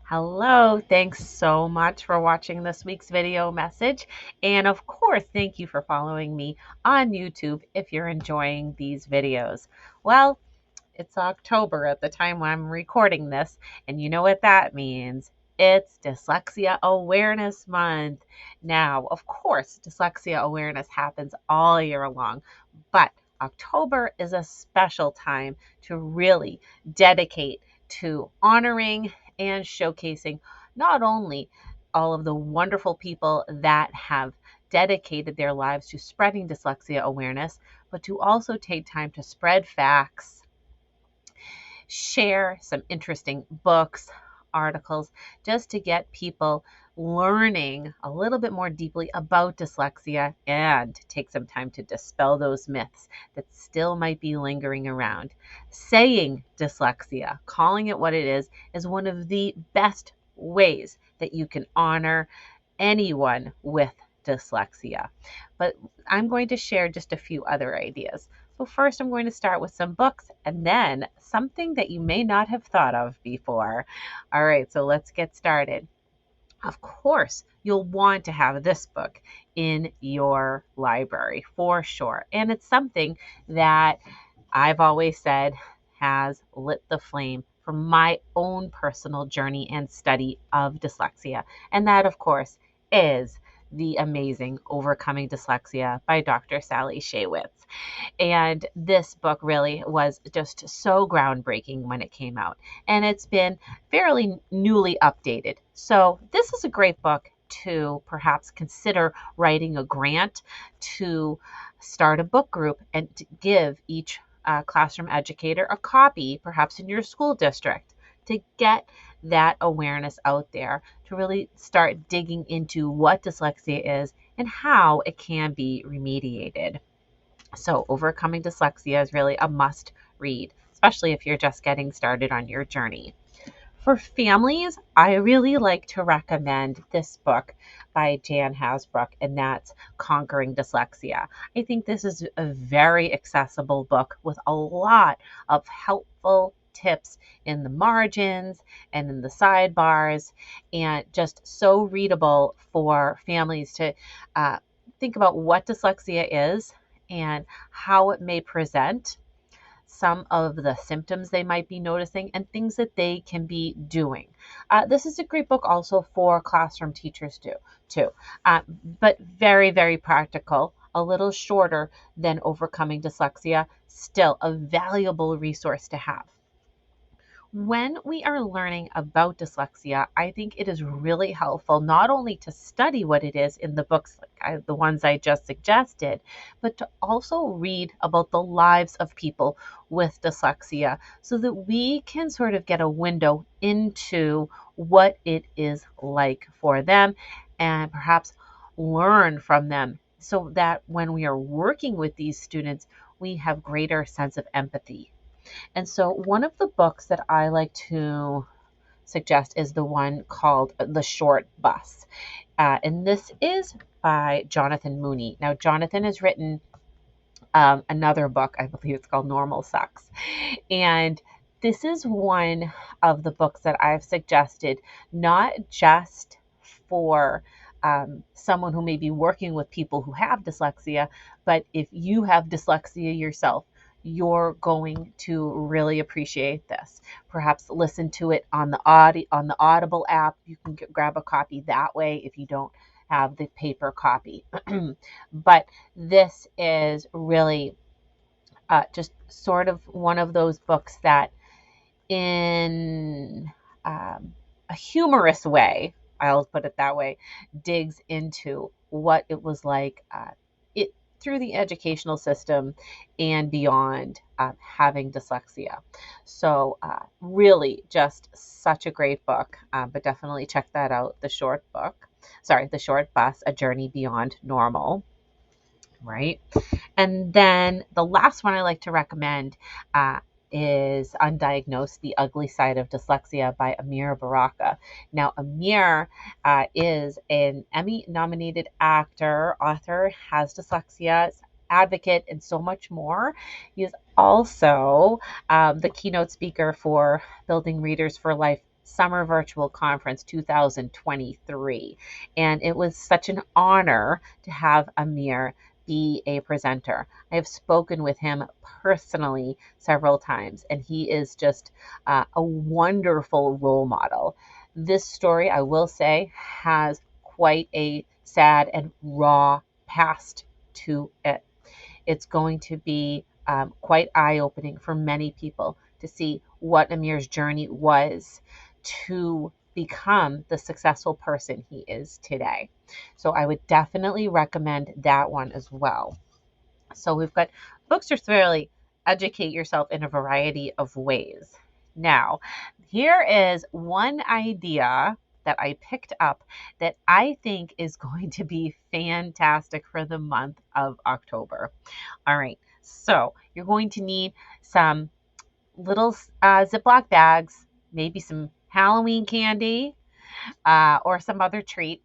Hello, thanks so much for watching this week's video message. And of course, thank you for following me on YouTube if you're enjoying these videos. Well, it's October at the time when I'm recording this, and you know what that means. It's Dyslexia Awareness Month. Now, of course, dyslexia awareness happens all year long, but October is a special time to really dedicate to honoring and showcasing not only all of the wonderful people that have dedicated their lives to spreading dyslexia awareness, but to also take time to spread facts, share some interesting books, articles, just to get people learning a little bit more deeply about dyslexia and take some time to dispel those myths that still might be lingering around. Saying dyslexia, calling it what it is one of the best ways that you can honor anyone with dyslexia. But I'm going to share just a few other ideas. So first, I'm going to start with some books and then something that you may not have thought of before. All right, so let's get started. Of course, you'll want to have this book in your library for sure. And it's something that I've always said has lit the flame for my own personal journey and study of dyslexia. And that, of course, is the amazing Overcoming Dyslexia by Dr. Sally Shaywitz. And this book really was just so groundbreaking when it came out. And it's been fairly newly updated. So this is a great book to perhaps consider writing a grant, to start a book group, and to give each classroom educator a copy, perhaps in your school district, to get that awareness out there, to really start digging into what dyslexia is and how it can be remediated. So, Overcoming Dyslexia is really a must read, especially if you're just getting started on your journey. For families, I really like to recommend this book by Jan Hasbrook, and that's Conquering Dyslexia. I think this is a very accessible book with a lot of helpful tips in the margins and in the sidebars, and just so readable for families to think about what dyslexia is and how it may present, some of the symptoms they might be noticing, and things that they can be doing. This is a great book also for classroom teachers too, but very, very practical, a little shorter than Overcoming Dyslexia, still a valuable resource to have. When we are learning about dyslexia, I think it is really helpful not only to study what it is in the books, like the ones I just suggested, but to also read about the lives of people with dyslexia so that we can sort of get a window into what it is like for them and perhaps learn from them so that when we are working with these students, we have greater sense of empathy. And so one of the books that I like to suggest is the one called The Short Bus. And this is by Jonathan Mooney. Now, Jonathan has written another book, I believe it's called Normal Sucks. And this is one of the books that I've suggested, not just for someone who may be working with people who have dyslexia, but if you have dyslexia yourself, you're going to really appreciate this. Perhaps listen to it on the Audible app. You can grab a copy that way if you don't have the paper copy. But this is really just sort of one of those books that, in a humorous way, I'll put it that way, digs into what it was like through the educational system and beyond, having dyslexia. So really just such a great book, but definitely check that out. The Short Bus, A Journey Beyond Normal. Right. And then the last one I like to recommend is Undiagnosed, The Ugly Side of Dyslexia by Amir Baraka. Now, Amir is an Emmy-nominated actor, author, has dyslexia, advocate, and so much more. He is also the keynote speaker for Building Readers for Life Summer Virtual Conference 2023. And it was such an honor to have Amir be a presenter. I have spoken with him personally several times, and he is just a wonderful role model. This story, I will say, has quite a sad and raw past to it. It's going to be quite eye-opening for many people to see what Amir's journey was to become the successful person he is today. So I would definitely recommend that one as well. So we've got books to really educate yourself in a variety of ways. Now, here is one idea that I picked up that I think is going to be fantastic for the month of October. All right, so you're going to need some little Ziploc bags, maybe some Halloween candy or some other treat.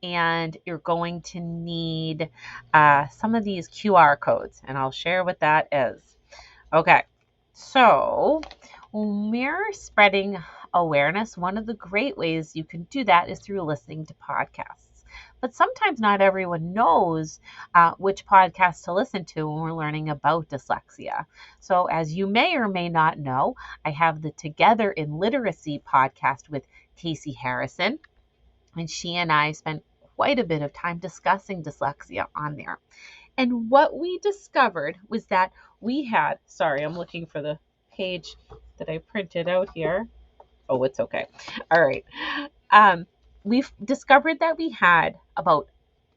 And you're going to need some of these QR codes, and I'll share what that is. Okay, so mirror spreading awareness, one of the great ways you can do that is through listening to podcasts. But sometimes not everyone knows which podcast to listen to when we're learning about dyslexia. So as you may or may not know, I have the Together in Literacy podcast with Casey Harrison, and she and I spent quite a bit of time discussing dyslexia on there. And what we discovered was that we had, sorry, I'm looking for the page that I printed out here. Oh, it's okay. All right. We've discovered that we had about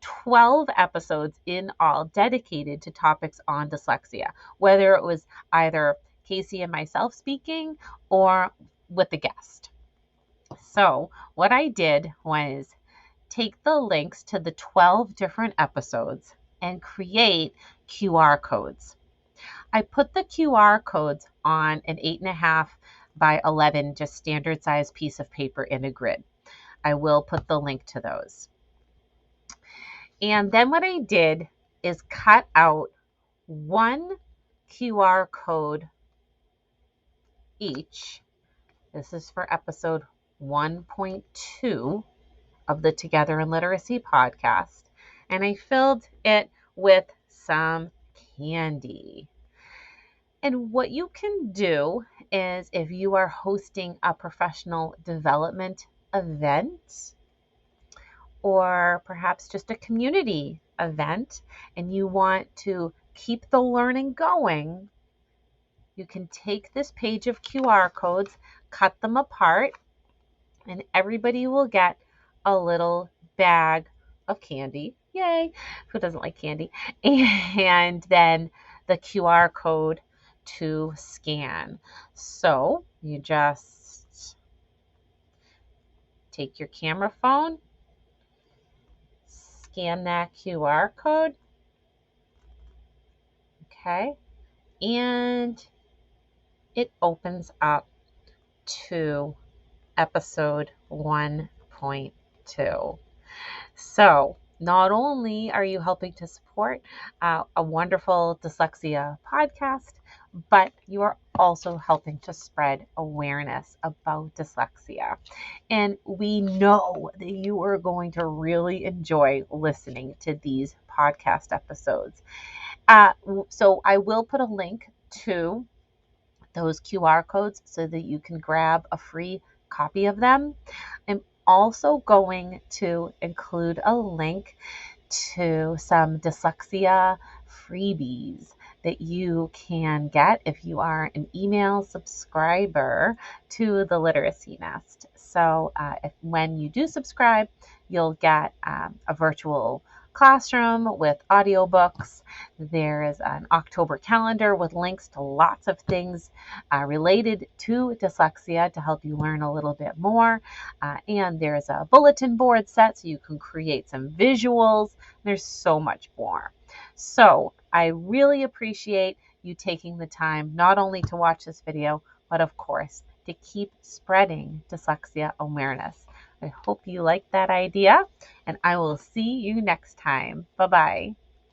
12 episodes in all dedicated to topics on dyslexia, whether it was either Casey and myself speaking or with a guest. So what I did was take the links to the 12 different episodes and create QR codes. I put the QR codes on an 8.5 by 11, just standard size piece of paper in a grid. I will put the link to those. And then what I did is cut out one QR code each. This is for episode 1.2 of the Together in Literacy podcast. And I filled it with some candy. And what you can do is if you are hosting a professional development event or perhaps just a community event and you want to keep the learning going, you can take this page of QR codes, cut them apart, and everybody will get a little bag of candy. Yay! Who doesn't like candy? And then the QR code to scan. So you just take your camera phone, scan that QR code. Okay. And it opens up to episode 1.2. So not only are you helping to support a wonderful dyslexia podcast, but you are also helping to spread awareness about dyslexia. And we know that you are going to really enjoy listening to these podcast episodes. So I will put a link to those QR codes so that you can grab a free copy of them. I'm also going to include a link to some dyslexia freebies that you can get if you are an email subscriber to the Literacy Nest. So when you do subscribe, you'll get a virtual classroom with audiobooks. There is an October calendar with links to lots of things related to dyslexia to help you learn a little bit more. And there's a bulletin board set so you can create some visuals. There's so much more. So I really appreciate you taking the time not only to watch this video, but of course, to keep spreading dyslexia awareness. I hope you like that idea, and I will see you next time. Bye-bye.